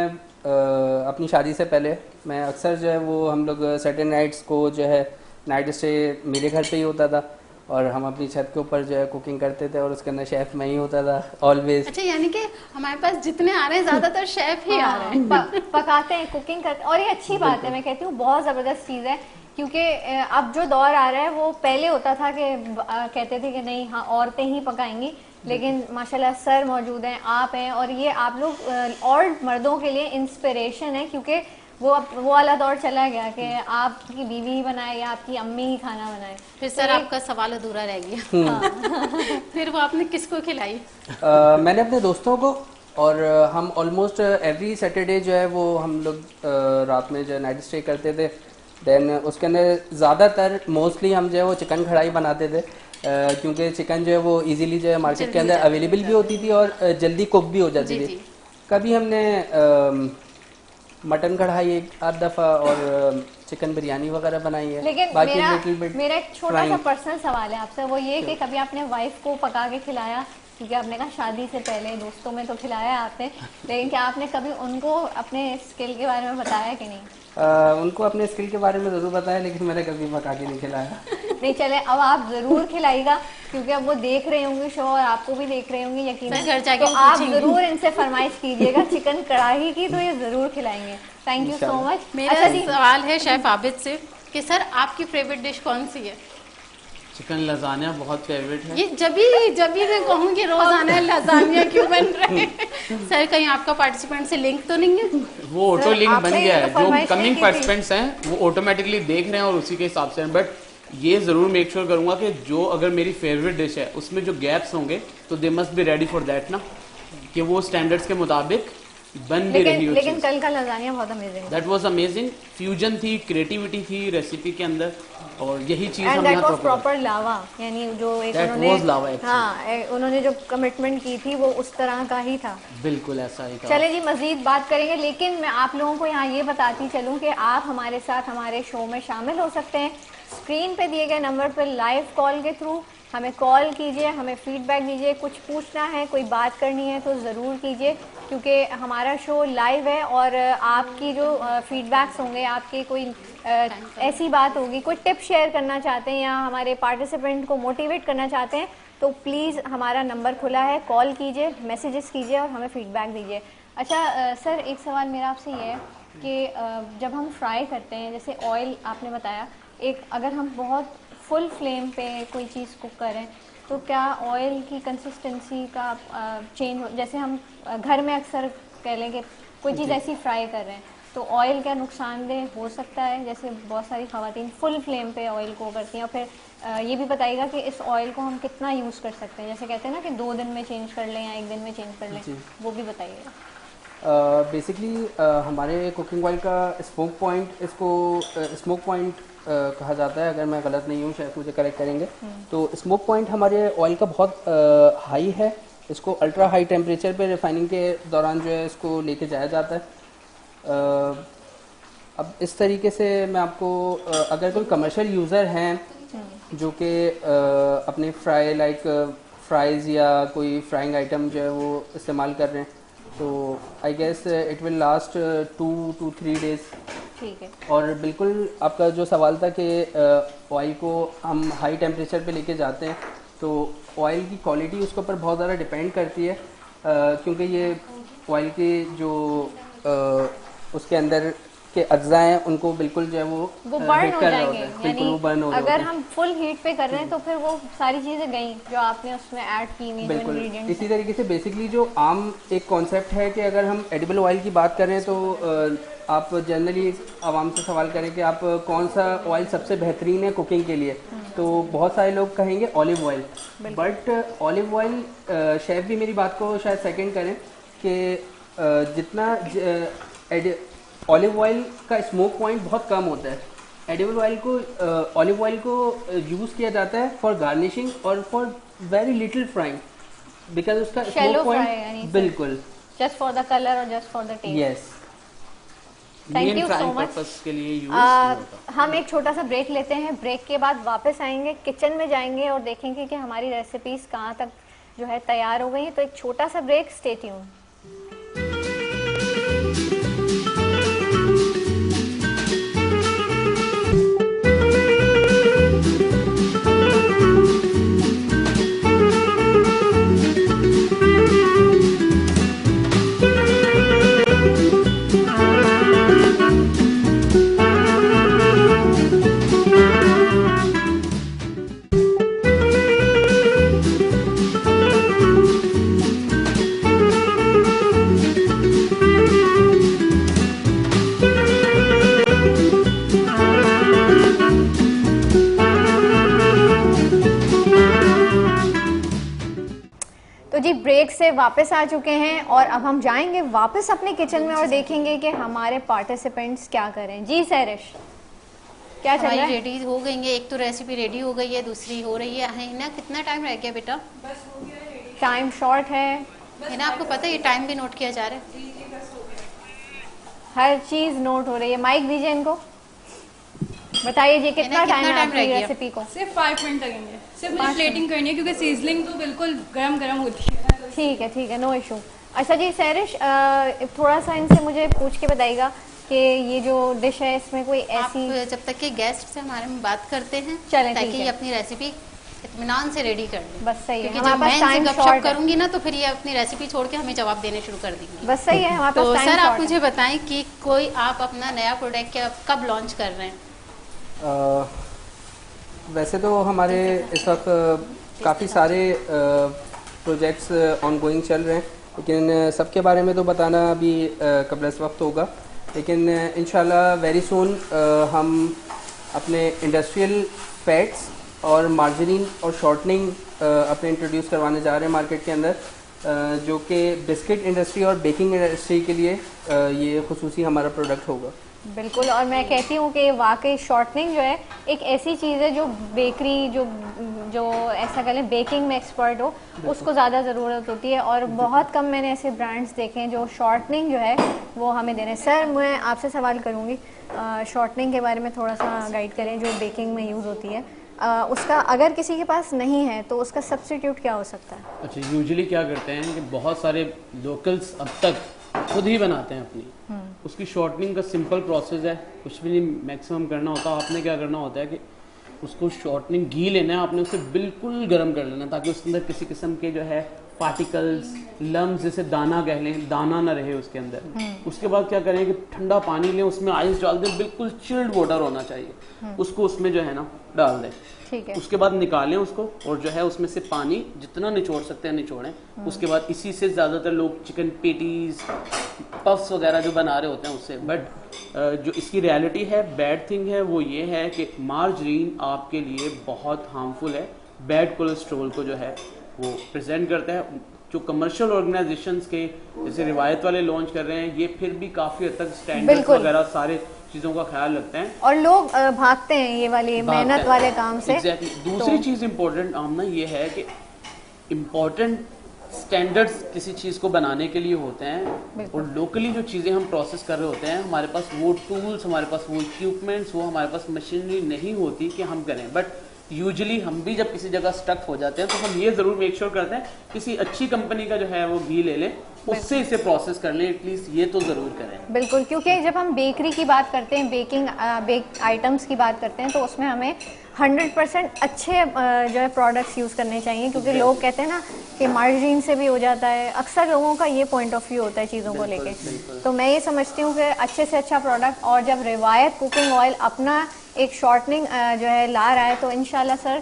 अपनी शादी से पहले मैं अक्सर जो है वो हम लोग सैटरडे नाइट्स को जो है नाइट स्टे मेरे घर पे ही होता था, और हम अपनी छत के ऊपर जो है कुकिंग करते थे, और उसके अंदर शेफ मैं ही होता था ऑलवेज। अच्छा, यानी कि हमारे पास जितने आ रहे हैं ज्यादातर शेफ ही आ रहे हैं। पकाते हैं, कुकिंग करते हैं, और ये अच्छी बात है। मैं कहती हूँ बहुत ज़बरदस्त चीज़ है, क्योंकि अब जो दौर आ रहा है वो पहले होता था कि कहते थे कि नहीं, हाँ औरतें ही पकाएंगी, लेकिन माशाल्लाह सर मौजूद हैं, आप हैं, और ये आप लोग और मर्दों के लिए इंस्पिरेशन है, क्योंकि वो वाला दौर चला गया कि आपकी बीवी ही बनाए या आपकी अम्मी ही खाना बनाए। फिर सर आपका सवाल अधूरा रह गया। फिर वो आपने किसको खिलाई? मैंने अपने दोस्तों को और हम ऑलमोस्ट एवरी सैटरडे जो है वो हम लोग रात में जो है नाइट स्टे करते थे। देन उसके अंदर ज़्यादातर मोस्टली हम जो है वो चिकन कढ़ाई बनाते थे, क्योंकि चिकन जो है वो इजीली जो है मार्केट के अंदर अवेलेबल भी होती थी और जल्दी कुक भी हो जाती थी। कभी हमने मटन कढ़ाई एक आध दफ़ा और चिकन बिरयानी वगैरह बनाई है। लेकिन बाकी मेरा एक छोटा सा पर्सनल सवाल है आपसे, वो ये कि कभी आपने वाइफ को पका के खिलाया? क्योंकि आपने कहा शादी से पहले दोस्तों में तो खिलाया आपने, लेकिन क्या आपने कभी उनको अपने स्किल के बारे में बताया कि नहीं? उनको अपने स्किल के बारे में ज़रूर बताया, लेकिन मैंने कभी पका के नहीं खिलाया। नहीं चले, अब आप ज़रूर खिलाइएगा, क्योंकि अब वो देख रहे होंगे शो और आपको भी देख रहे होंगे यकीनन, तो आप ज़रूर इनसे फरमाइश कीजिएगा चिकन कढ़ाई की, तो ये ज़रूर खिलाएंगे। Thank you so much. मेरा सवाल है शेफ आबिद से कि सर आपकी फेवरेट डिश कौन सी है? चिकन लजानिया बहुत फेवरेट है। ये जब भी मैं कहूँगी रोजाना लजानिया क्यों बन रहे हैं सर, कहीं आपका पार्टिसिपेंट से लिंक तो नहीं है? वो ऑटो लिंक बन गया है, तो जो कमिंग पार्टिसिपेंट्स हैं वो ऑटोमेटिकली देख रहे हैं और उसी के हिसाब से। बट ये ज़रूर मेक श्योर करूंगा कि जो अगर मेरी फेवरेट डिश है उसमें जो गैप्स होंगे तो they must be ready for that ना, कि वो स्टैंडर्ड्स के मुताबिक बन भी रही हो। लेकिन कल का लजानिया बहुत amazing, that was amazing. Fusion थी, क्रिएटिविटी थी रेसिपी के अंदर, और यही चीज एंड हम दैट यहाँ वाज प्रॉपर लावा, यानी जो एक That उन्होंने was lava actually. हाँ उन्होंने जो कमिटमेंट की थी वो उस तरह का ही था। बिल्कुल ऐसा ही था। चले जी, मजीद बात करेंगे, लेकिन मैं आप लोगों को यहाँ ये बताती चलूँ कि आप हमारे साथ हमारे शो में शामिल हो सकते हैं। स्क्रीन पे दिए गए नंबर पर लाइव कॉल के थ्रू हमें कॉल कीजिए, हमें फीडबैक दीजिए, कुछ पूछना है, कोई बात करनी है तो ज़रूर कीजिए, क्योंकि हमारा शो लाइव है और आपकी जो फीडबैक्स होंगे, आपके कोई ऐसी बात होगी, कोई टिप शेयर करना चाहते हैं या हमारे पार्टिसिपेंट को मोटिवेट करना चाहते हैं, तो प्लीज़ हमारा नंबर खुला है, कॉल कीजिए, मैसेजेस कीजिए और हमें फीडबैक दीजिए। अच्छा सर, एक सवाल मेरा आपसे ये है कि जब हम फ्राई करते हैं, जैसे ऑयल आपने बताया, एक अगर हम बहुत फुल फ्लेम पे कोई चीज़ कुक करें तो क्या ऑयल की कंसिस्टेंसी का चेंज, जैसे हम घर में अक्सर कह लें कि कोई चीज़ ऐसी फ्राई कर रहे हैं तो ऑयल क्या नुकसानदेह हो सकता है? जैसे बहुत सारी ख़वातीन फुल फ्लेम पे ऑयल को करती हैं। और फिर ये भी बताइएगा कि इस ऑयल को हम कितना यूज़ कर सकते हैं, जैसे कहते हैं ना कि 2 दिन में चेंज कर लें या 1 दिन में चेंज कर लें, वो भी बताइएगा। बेसिकली हमारे कुकिंग ऑयल का स्मोक पॉइंट, इसको स्मोक पॉइंट कहा जाता है, अगर मैं गलत नहीं हूँ शायद मुझे करेक्ट करेंगे। तो स्मोक पॉइंट हमारे ऑयल का बहुत हाई है, इसको अल्ट्रा हाई टेम्परेचर पे रिफाइनिंग के दौरान जो है इसको लेके जाया जाता है। अब इस तरीके से मैं आपको अगर कोई कमर्शियल यूज़र हैं जो कि अपने फ्राइज़ या कोई फ्राइंग आइटम जो है वो इस्तेमाल कर रहे हैं, तो I guess it will last 2 to 3 days। ठीक है। और बिल्कुल आपका जो सवाल था कि ऑयल को हम हाई टेम्परेचर पे लेके जाते हैं, तो ऑयल की क्वालिटी उसके ऊपर बहुत ज़्यादा डिपेंड करती है, क्योंकि ये ऑयल के जो उसके अंदर के अज्जा हैं उनको बिल्कुल जो है वो बर्न हो जाएंगे, बिल्कुल वो बर्न हो अगर हम फुल हीट पे कर रहे हैं तो फिर वो सारी चीज़ें गई जो आपने उसमें ऐड की हुई, जो इंग्रेडिएंट्स। इसी तरीके से बेसिकली जो आम एक कॉन्सेप्ट है कि अगर हम एडिबल ऑयल की बात करें तो आप जनरली आवाम से सवाल करें कि आप कौन सा ऑयल सबसे बेहतरीन है कुकिंग के लिए, तो बहुत सारे लोग कहेंगे olive oil. But olive oil, chef भी मेरी बात को शायद सेकंड करें कि जितना ऑलिव ऑयल का स्मोक पॉइंट बहुत कम होता है। एडिबल ऑयल को ऑलिव ऑयल को यूज़ किया जाता है फॉर गार्निशिंग और for very little frying, because उसका स्मोक पॉइंट बिल्कुल जस्ट फॉर द कलर और just for the taste. Yes, thank you so much. के लिए यूज हम एक छोटा सा ब्रेक लेते हैं, ब्रेक के बाद वापस आएंगे, किचन में जाएंगे और देखेंगे कि हमारी रेसिपीज कहाँ तक जो है तैयार हो गई हैं। तो एक छोटा सा ब्रेक, स्टे ट्यून। जी ब्रेक से वापस आ चुके हैं और अब हम जाएंगे वापस अपने किचन में और देखेंगे कि हमारे पार्टिसिपेंट्स क्या करें। जी सैरिश, क्या चल रहा है? रेडी हो गई है, एक तो रेसिपी रेडी हो गई है, दूसरी हो रही है ना। कितना टाइम रह गया बेटा? टाइम शॉर्ट है ना, आपको पता है ये टाइम भी नोट किया जा रहा है। हर चीज नोट हो रही है। माइक दीजिए इनको, बताइए जी कितना टाइम है आपकी रेसिपी को? सिर्फ 5 मिनट लगेंगे, सिर्फ मुझे प्लेटिंग करनी है क्योंकि सीजलिंग तो बिल्कुल गरम गरम होती है। ठीक है, नो इशू। अच्छा जी सैरिश, थोड़ा सा इनसे मुझे पूछ के बताइएगा कि ये जो डिश है इसमें कोई ऐसी, आप जब तक के गेस्ट से हमारे में बात करते हैं चलें, ताकि ठीक ये है। अपनी रेसिपी इत्मीनान से रेडी कर लें। बस सही है, क्योंकि हमारे जब पास मैं टाइम इनसे शॉर्ट गपशप है। करूंगी ना तो फिर ये अपनी रेसिपी छोड़ के हमें जवाब देने शुरू कर देंगे। बस सही है, हमारे तो पास टाइम सर आप शॉर्ट मुझे बताएं कि कोई आप अपना नया प्रोडक्ट कब लॉन्च कर रहे हैं? वैसे तो हमारे इस वक्त काफ़ी सारे प्रोजेक्ट्स ऑनगोइंग चल रहे हैं, लेकिन सबके बारे में तो बताना अभी कबल इस वक्त होगा। लेकिन इंशाल्लाह वेरी सून हम अपने इंडस्ट्रियल फैट्स और मार्जरीन और शॉर्टनिंग अपने इंट्रोड्यूस करवाने जा रहे हैं मार्केट के अंदर, जो कि बिस्किट इंडस्ट्री और बेकिंग इंडस्ट्री के लिए ये खुसूसी हमारा प्रोडक्ट होगा। बिल्कुल, और मैं कहती हूँ कि वाकई शॉर्टनिंग जो है एक ऐसी चीज़ है जो बेकरी जो ऐसा कह लें बेकिंग में एक्सपर्ट हो उसको ज़्यादा ज़रूरत होती है, और बहुत कम मैंने ऐसे ब्रांड्स देखे हैं जो शॉर्टनिंग जो है वो हमें दे रहे हैं। सर मैं आपसे सवाल करूँगी, शॉर्टनिंग के बारे में थोड़ा सा गाइड करें जो बेकिंग में यूज़ होती है, उसका अगर किसी के पास नहीं है तो उसका सब्स्टिट्यूट क्या हो सकता है? अच्छा, यूजुअली क्या करते हैं कि बहुत सारे लोकल्स अब तक खुद ही बनाते हैं अपनी, उसकी शॉर्टनिंग का सिंपल प्रोसेस है, कुछ भी नहीं मैक्सिमम करना होता। आपने क्या करना होता है कि उसको शॉर्टनिंग घी लेना है, आपने उसे बिल्कुल गर्म कर लेना ताकि उसके अंदर किसी किस्म के जो है पार्टिकल्स, लम्स, जैसे दाना कह लें, दाना ना रहे उसके अंदर। उसके बाद क्या करें कि ठंडा पानी लें, उसमें आइस डाल दें, बिल्कुल चिल्ड वाटर होना चाहिए, उसको उसमें जो है ना डाल दें। ठीक है। उसके बाद निकालें उसको, और जो है उसमें से पानी जितना निचोड़ सकते हैं निचोड़ें। उसके बाद इसी से ज़्यादातर लोग चिकन पेटीज, पफ्स वगैरह जो बना रहे होते हैं उससे, बट जो इसकी रियलिटी है, बैड थिंग है, वो ये है कि मार्जरीन आपके लिए बहुत हार्मफुल है, बैड कोलेस्ट्रॉल को जो है वो प्रेजेंट करता है। जो कमर्शियल ऑर्गेनाइजेशंस के जैसे रिवायत वाले लॉन्च कर रहे हैं, ये फिर भी काफ़ी हद तक स्टैंडर्ड्स वगैरह सारे चीज़ों का ख्याल रखते हैं, और लोग भागते हैं ये वाली मेहनत वाले काम से। Exactly. दूसरी चीज़ इम्पोर्टेंट आमना ये है कि इम्पोर्टेंट स्टैंडर्ड्स किसी चीज़ को बनाने के लिए होते हैं, और लोकली जो चीज़ें हम प्रोसेस कर रहे होते हैं, हमारे पास वो टूल्स, हमारे पास वो इक्विपमेंट्स, वो हमारे पास मशीनरी नहीं होती कि हम करें। बट यूजुअली हम भी जब किसी जगह स्टक हो जाते हैं तो हम ये ज़रूर मेक श्योर करते हैं किसी अच्छी कंपनी का जो है वो घी ले लें, उससे इसे प्रोसेस कर लें, एटलीस्ट ये तो ज़रूर करें। बिल्कुल, क्योंकि जब हम बेकरी की बात करते हैं, बेक आइटम्स की बात करते हैं, तो उसमें हमें 100% अच्छे जो है प्रोडक्ट्स यूज़ करने चाहिए, क्योंकि लोग कहते हैं ना कि मार्जिन से भी हो जाता है। अक्सर लोगों का ये पॉइंट ऑफ व्यू होता है चीज़ों को लेके। तो मैं ये समझती हूँ कि अच्छे से अच्छा प्रोडक्ट, और जब रिवायत कुकिंग ऑयल अपना एक शॉर्टनिंग जो है ला रहा है, तो इंशाल्लाह सर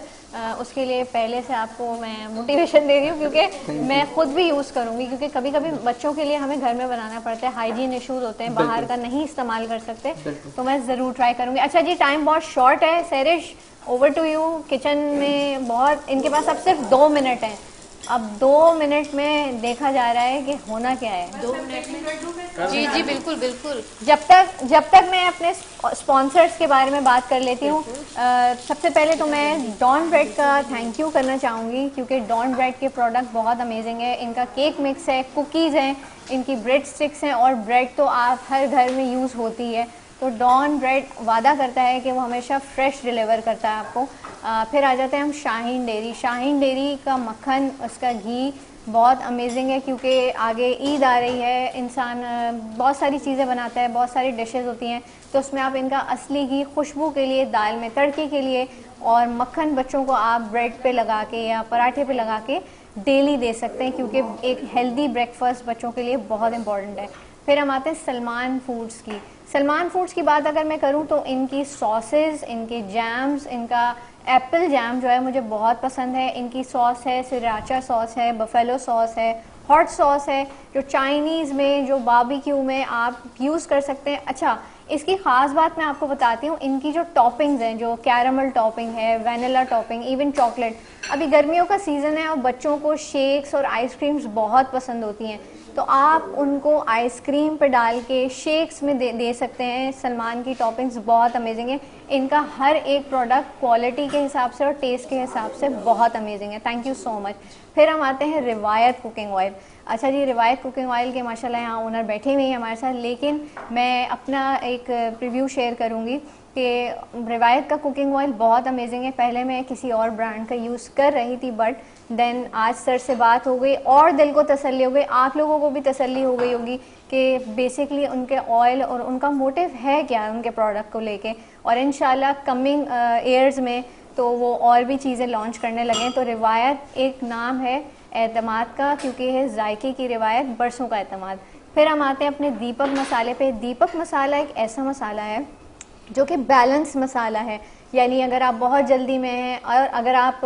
उसके लिए पहले से आपको मैं मोटिवेशन दे रही हूँ, क्योंकि मैं खुद भी यूज़ करूँगी, क्योंकि कभी कभी बच्चों के लिए हमें घर में बनाना पड़ता है, हाइजीन इश्यूज होते हैं, बाहर का नहीं इस्तेमाल कर सकते, तो मैं ज़रूर ट्राई करूँगी। अच्छा जी, टाइम बहुत शॉर्ट है, सैरिश ओवर टू यू। किचन में बहुत इनके पास अब सिर्फ 2 मिनट हैं, अब 2 मिनट में देखा जा रहा है कि होना क्या है। 2 मिनट में जी जी बिल्कुल बिल्कुल। जब तक मैं अपने स्पॉन्सर्स के बारे में बात कर लेती हूँ। सबसे पहले तो मैं डॉन ब्रेड का थैंक यू करना चाहूँगी, क्योंकि डॉन ब्रेड के प्रोडक्ट बहुत अमेजिंग है। इनका केक मिक्स है, कुकीज़ हैं, इनकी ब्रेड स्टिक्स हैं, और ब्रेड तो आप हर घर में यूज़ होती है। तो डॉन ब्रेड वादा करता है कि वो हमेशा फ्रेश डिलीवर करता है आपको। फिर आ जाते हैं हम शाहीन डेयरी। शाहीन डेयरी का मक्खन, उसका घी बहुत अमेजिंग है, क्योंकि आगे ईद आ रही है, इंसान बहुत सारी चीज़ें बनाता है, बहुत सारी डिशेस होती हैं, तो उसमें आप इनका असली घी खुशबू के लिए, दाल में तड़के के लिए, और मक्खन बच्चों को आप ब्रेड पे लगा के या पराठे पे लगा के डेली दे सकते हैं, क्योंकि एक हेल्दी ब्रेकफास्ट बच्चों के लिए बहुत इंपॉर्टेंट है। फिर हम आते हैं सलमान फूड्स की। सलमान फूड्स की बात अगर मैं करूं तो इनकी सॉसेस, इनके जैम्स, इनका एप्पल जैम जो है मुझे बहुत पसंद है। इनकी सॉस है, सिराचा सॉस है, बफेलो सॉस है, हॉट सॉस है जो चाइनीज़ में, जो बारबेक्यू में आप यूज़ कर सकते हैं। अच्छा, इसकी ख़ास बात मैं आपको बताती हूँ, इनकी जो टॉपिंग्स हैं, जो कैरमल टॉपिंग है, वैनिला टॉपिंग, इवन चॉकलेट। अभी गर्मियों का सीज़न है और बच्चों को शेक्स और आइसक्रीम्स बहुत पसंद होती हैं, तो आप उनको आइसक्रीम पे डाल के शेक्स में दे सकते हैं। सलमान की टॉपिंग्स बहुत अमेजिंग है, इनका हर एक प्रोडक्ट क्वालिटी के हिसाब से और टेस्ट के हिसाब से बहुत अमेजिंग है। Thank you so much. फिर हम आते हैं रिवायत कुकिंग ऑयल। अच्छा जी, रिवायत कुकिंग ऑयल के माशाल्लाह यहाँ ओनर बैठे हुए हैं हमारे साथ, लेकिन मैं अपना एक प्रीव्यू शेयर करूँगी कि रिवायत का कुकिंग ऑयल बहुत अमेजिंग है। पहले मैं किसी और ब्रांड का यूज़ कर रही थी, बट देन आज सर से बात हो गई और दिल को तसल्ली हो गई, आप लोगों को भी तसल्ली हो गई होगी कि बेसिकली उनके ऑयल और उनका मोटिव है क्या उनके प्रोडक्ट को लेके, और इंशाल्लाह कमिंग ईयर्स में तो वो और भी चीज़ें लॉन्च करने लगे। तो रिवायत एक नाम है एतमाद का, क्योंकि है जायके की रिवायत, बरसों का एतमाद। फिर हम आते हैं अपने दीपक मसाले पे। दीपक मसाला एक ऐसा मसाला है जो कि बैलेंस मसाला है, यानी अगर आप बहुत जल्दी में हैं और अगर आप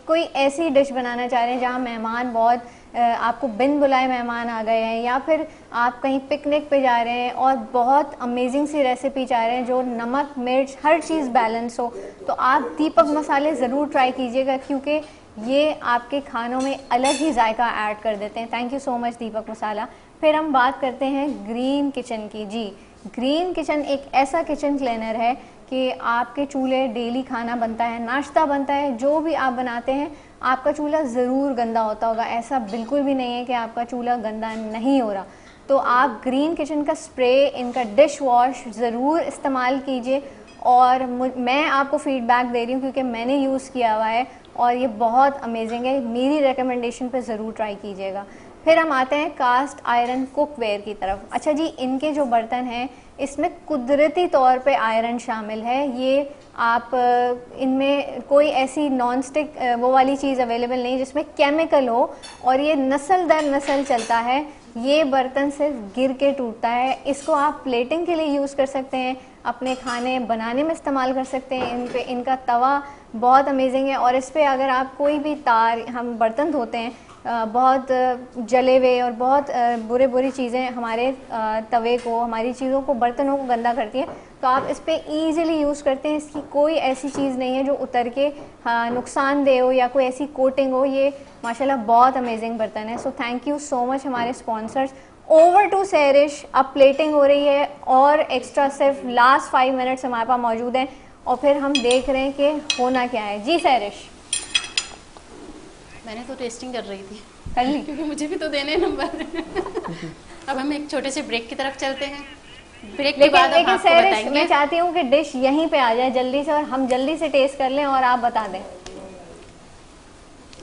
कोई ऐसी डिश बनाना चाह रहे हैं जहाँ मेहमान बहुत आपको बिन बुलाए मेहमान आ गए हैं, या फिर आप कहीं पिकनिक पे जा रहे हैं और बहुत अमेजिंग सी रेसिपी चाह रहे हैं जो नमक मिर्च हर चीज़ बैलेंस हो, तो आप दीपक मसाले ज़रूर ट्राई कीजिएगा, क्योंकि ये आपके खानों में अलग ही जायका ऐड कर देते हैं। थैंक यू सो मच दीपक मसाला। फिर हम बात करते हैं ग्रीन किचन की। जी, ग्रीन किचन एक ऐसा किचन क्लीनर है कि आपके चूल्हे डेली खाना बनता है, नाश्ता बनता है, जो भी आप बनाते हैं आपका चूल्हा ज़रूर गंदा होता होगा। ऐसा बिल्कुल भी नहीं है कि आपका चूल्हा गंदा नहीं हो रहा। तो आप ग्रीन किचन का स्प्रे, इनका डिश वॉश ज़रूर इस्तेमाल कीजिए, और मैं आपको फीडबैक दे रही हूँ क्योंकि मैंने यूज़ किया हुआ है और ये बहुत अमेजिंग है। मेरी रिकमेंडेशन पे ज़रूर ट्राई कीजिएगा। फिर हम आते हैं कास्ट आयरन कुकवेयर की तरफ। अच्छा जी, इनके जो बर्तन हैं इसमें कुदरती तौर पे आयरन शामिल है। ये आप इनमें कोई ऐसी नॉन स्टिक वो वाली चीज़ अवेलेबल नहीं जिसमें केमिकल हो, और ये नस्ल दर नस्ल चलता है। ये बर्तन सिर्फ गिर के टूटता है। इसको आप प्लेटिंग के लिए यूज़ कर सकते हैं, अपने खाने बनाने में इस्तेमाल कर सकते हैं। इन पे इनका तवा बहुत अमेजिंग है, और इस पर अगर आप कोई भी तार, हम बर्तन धोते हैं बहुत जले हुए और बहुत बुरी चीज़ें हमारे तवे को, हमारी चीज़ों को, बर्तनों को गंदा करती हैं, तो आप इस पर ईज़िली यूज़ करते हैं। इसकी कोई ऐसी चीज़ नहीं है जो उतर के नुकसानदेह हो या कोई ऐसी कोटिंग हो। ये माशाल्लाह बहुत अमेजिंग बर्तन है। So thank you so much हमारे स्पॉन्सर्स। ओवर टू सैरिश, अब प्लेटिंग हो रही है और एक्स्ट्रा सिर्फ लास्ट 5 मिनट्स हमारे पास मौजूद हैं, और फिर हम देख रहे हैं कि होना क्या है। जी सैरिश, मैंने तो टेस्टिंग कर रही थी कर ली, क्योंकि मुझे भी तो देने नंबर। अब हम एक छोटे से ब्रेक की तरफ चलते हैं। ब्रेक के बाद हम आपको सैरिश, बताएंगे। मैं चाहती हूँ कि डिश यहीं पे आ जाए जल्दी से, और हम जल्दी से टेस्ट कर लें और आप बता दें।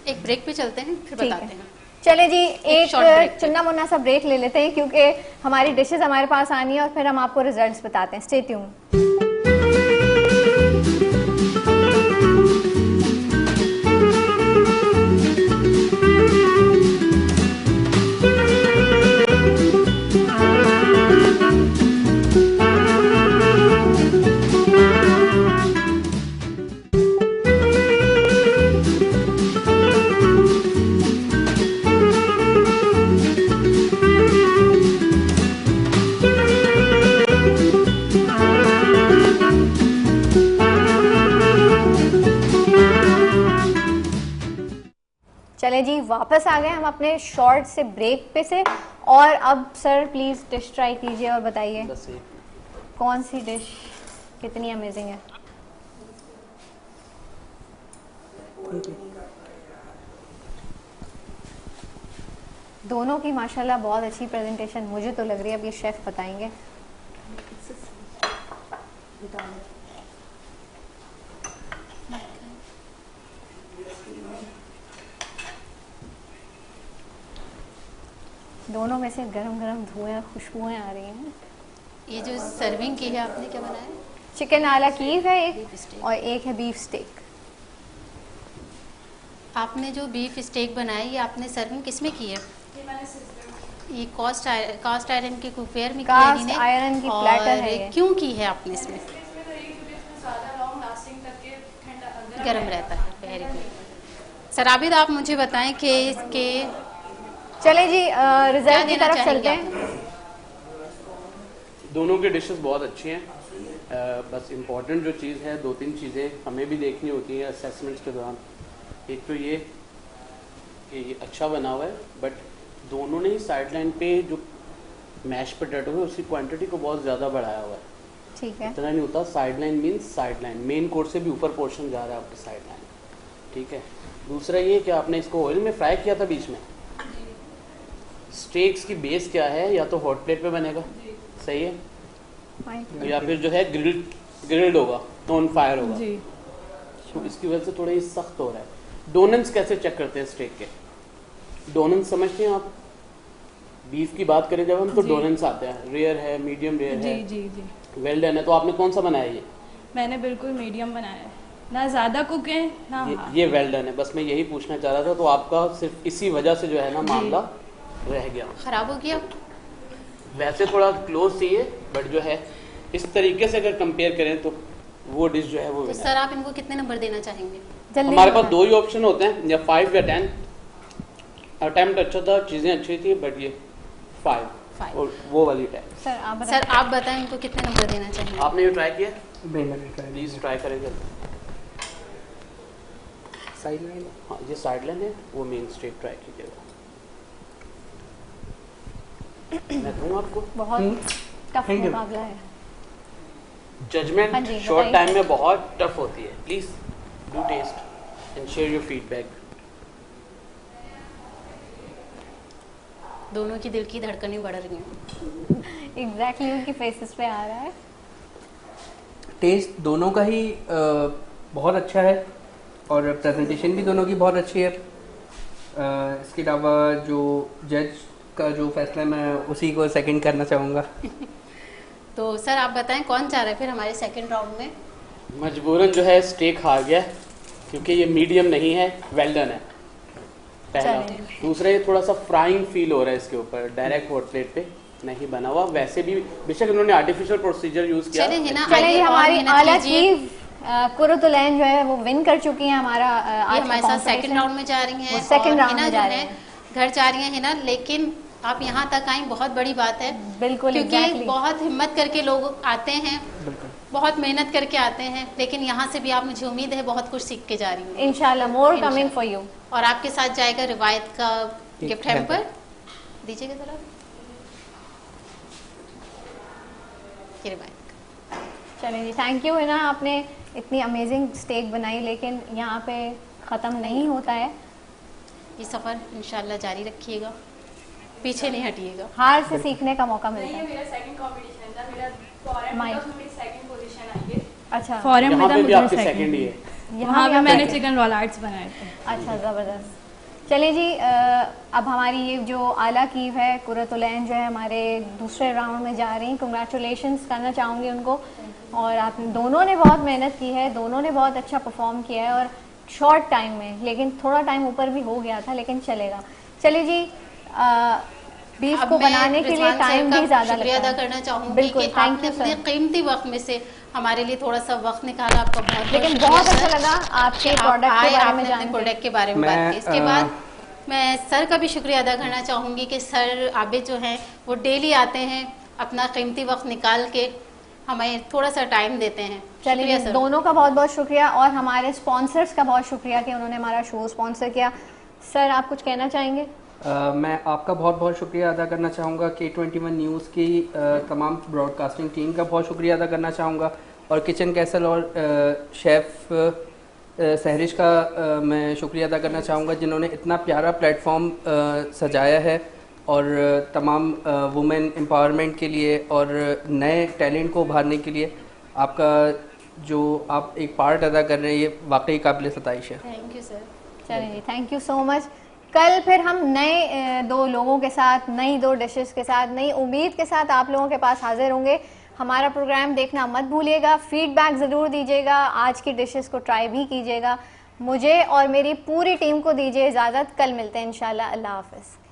एक ब्रेक पे चलते हैं, फिर ठीक बताते है, हैं। चले जी, short break एक चुन्ना मुन्ना सा ब्रेक ले लेते हैं, क्योंकि हमारी डिशेस हमारे पास आनी है और फिर हम आपको रिजल्ट्स बताते हैं। Stay tuned. चले जी, वापस आ गए हम अपने शॉर्ट से ब्रेक पे से, और अब सर प्लीज़ डिश ट्राई कीजिए और बताइए कौन सी डिश कितनी अमेजिंग है। दोनों की माशाल्लाह बहुत अच्छी प्रेजेंटेशन मुझे तो लग रही है, अब ये शेफ बताएंगे। दोनों में से गरम गरम धुएं खुशबुएं आ रही हैं। ये जो सर्विंग की है, आपने क्या बनाया? चिकन आला कीर है एक, बीफ स्टेक। और एक है बीफ स्टेक। आपने जो बीफ स्टेक बनाया, ये आपने सर्विंग किसमें की है? ये कास्ट आयरन के कुकवेयर में की है कास्ट इन्हें? आयरन की और प्लेटर है ये। क्यों की है आपने इसमें? गर्म रहता है। Very good. सर आबिद, आप मुझे बताएं कि इसके चले जी रिजल्ट की देना तरफ चाहेंगे चलते आप? हैं। दोनों के डिशेस बहुत अच्छी हैं। बस इम्पॉर्टेंट जो चीज़ है, 2-3 चीज़ें हमें भी देखनी होती हैं असेसमेंट्स के दौरान। एक तो ये कि ये अच्छा बना हुआ है, बट दोनों ने ही साइडलाइन पे जो मैश पोटैटो है उसकी क्वांटिटी को बहुत ज़्यादा बढ़ाया हुआ है। ठीक है, इतना नहीं होता, sideline means sideline, main course से भी ऊपर पोर्शन जा रहा है आपके साइडलाइन। ठीक है। दूसरा ये कि आपने इसको ऑयल में फ्राई किया था बीच में। स्टेक्स की बेस क्या है, या तो हॉट प्लेट पे बनेगा, सही है, या फिर जो है ग्रिल्ड होगा, ऑन फायर होगा। जी। तो इसकी वजह से थोड़ा ये सख्त हो रहा है। डोनट्स कैसे चेक करते हैं स्टेक के? डोनट्स समझते हैं आप? बीफ की बात करें जब हम, तो जी। डोनट्स आते हैं, रेयर है, मीडियम रेयर जी है, जी जी वेल डन है। तो आपने कौन सा बनाया ये? मैंने बिल्कुल मीडियम बनाया है, ना ज़्यादा कुक है ना ये वेल डन है। बस मैं यही पूछना चाह रहा था। तो आपका सिर्फ इसी वजह से जो है ना मामला रह गया। खराब हो गया? वैसे थोड़ा क्लोज थी ये, बट जो है इस तरीके से अगर कंपेयर करें तो वो डिश जो है वो तो winner है। सर आप इनको कितने नंबर देना चाहेंगे? जल्दी हमारे पास बताएं। 2 ही ऑप्शन होते हैं, या 5 या 10। अटेम्प्ट अच्छा था, चीज़ें अच्छी थी, बट ये 5 5। और वो वाली 10। सर आप बताएं। सर आप बताएं इनको कितने नंबर देना चाहेंगे? आपने ये ट्राई किया? मैंने ट्राई प्लीज़ ट्राई करें जल्दी। साइडलाइन हाँ, ये साइडलाइन है, वो मेन स्ट्रेट ट्राई कीजिएगा। मैं दूँ आपको बहुत टफ Thank you. मुकाबला है। हाँ जजमेंट जी, शॉर्ट बताइए। टाइम में बहुत टफ होती है। Please do test and share your feedback. दोनों की दिल की धड़कनें बढ़ रही हैं। एग्जैक्टली उनकी फेसेस पे आ रहा है। टेस्ट दोनों का ही बहुत अच्छा है और प्रेजेंटेशन भी दोनों की बहुत अच्छी है। इसके अलावा जो जज का जो फैसला है, मैं उसी को सेकंड करना चाहूँगा। तो सर आप बताएं कौन चाह रहा है फिर हमारे सेकंड राउंड में? मजबूरन जो है स्टेक हार गया, क्योंकि ये मीडियम नहीं है, वेल डन है पहला। चलिए। दूसरा, ये थोड़ा सा फ्राइंग फील हो रहा है इसके ऊपर, डायरेक्ट हॉट प्लेट पे नहीं बना हुआ। वैसे भी बेशक इन्होंने आर्टिफिशियल प्रोसीजर यूज किया। चलें हिना, चलिए आइए और हमारी मेहनत आला कीजिए। की कुरतुलैन जो है वो विन कर चुकी है हमारा ये हमारे साथ सेकंड राउंड में जा रही हैं। वो second और round हिना में जो जा है रही हैं। घर जा रही हैं हिना, लेकिन आप यहाँ तक आई बहुत बड़ी बात है। बिल्कुल, क्योंकि exactly। बहुत हिम्मत करके लोग आते हैं, बिल्कुल। बहुत मेहनत करके आते हैं, लेकिन यहाँ से भी आप, मुझे उम्मीद है, बहुत कुछ सीख के जा रही हैं। इंशाल्लाह मोर कमिंग फॉर यू। और आपके साथ जाएगा रिवायत का एक गिफ्ट हैम्पर। hamper। दीजिएगा जरा ये रिवायत का। चलिए जी, थैंक यू है ना, आपने इतनी अमेजिंग स्टेक बनाई, लेकिन यहाँ पे ख़त्म नहीं होता है। ये सफ़र इंशाल्लाह जारी रखिएगा, पीछे नहीं हटिएगा। हार से सीखने का मौका मिलता नहीं, ये है। मेरा सेकंड कंपटीशन था, मेरा फॉरेन माइक। में मेरी सेकंड पोजीशन आई है। अच्छा, फॉरेन यहाँ में था पे भी मुझे आपके सेकंड ही है। वहाँ पे आप मैंने second। चिकन रोल आर्ट्स बनाए थे। अच्छा, ज़बरदस्त। चलिए जी, अब हमारी ये जो आला कीव है कुरतुलैन जो है हमारे दूसरे राउंड में जा रही हैं। कंग्रेचुलेशंस करना चाहूँगी उनको। और आप दोनों ने बहुत मेहनत की है, दोनों ने बहुत अच्छा परफॉर्म किया है और शॉर्ट टाइम में, लेकिन थोड़ा टाइम ऊपर भी हो गया था, लेकिन चलेगा। चलिए जी, बीफ अब को मैं बनाने के लिए रिजवान सर टाइम का भी ज़्यादा शुक्रिया लगता अदा है। करना चाहूँगी बिल्कुल, कि thank आपने you, अपने sir। कीमती वक्त में से हमारे लिए थोड़ा सा वक्त निकाला। आपका बहुत लेकिन शुक्रिया, बहुत सर, अच्छा लगा आपके कि आप प्रोडक्ट के आए, बारे में आपने जान अपने के। प्रोडक्ट के बारे में मैं, बात की। इसके बाद मैं सर का भी शुक्रिया अदा करना चाहूँगी कि सर आबिद जो हैं वो डेली आते हैं, अपना कीमती वक्त निकाल के हमें थोड़ा सा टाइम देते हैं। चलिए, शुक्रिया सर। दोनों का बहुत बहुत शुक्रिया और हमारे स्पॉन्सर्स का बहुत शुक्रिया कि उन्होंने हमारा शो स्पॉन्सर किया। सर आप कुछ कहना चाहेंगे? मैं आपका बहुत बहुत शुक्रिया अदा करना चाहूँगा। K21 न्यूज़ की तमाम ब्रॉडकास्टिंग टीम का बहुत शुक्रिया अदा करना चाहूँगा और किचन कैसल और शेफ़ सहरिश का मैं शुक्रिया अदा करना चाहूँगा, जिन्होंने इतना प्यारा प्लेटफॉर्म सजाया है और तमाम वुमेन एम्पावरमेंट के लिए और नए टैलेंट को उभारने के लिए आपका जो आप एक पार्ट अदा कर रहे हैं, ये वाकई काबिल सताइश है। Thank you sir. चलिए जी, थैंक यू सो मच। कल फिर हम नए 2 लोगों के साथ, नई 2 डिशेस के साथ, नई उम्मीद के साथ आप लोगों के पास हाजिर होंगे। हमारा प्रोग्राम देखना मत भूलिएगा, फीडबैक ज़रूर दीजिएगा, आज की डिशेस को ट्राई भी कीजिएगा। मुझे और मेरी पूरी टीम को दीजिए इजाज़त, कल मिलते हैं इंशाल्लाह। अल्लाह हाफ़िज़।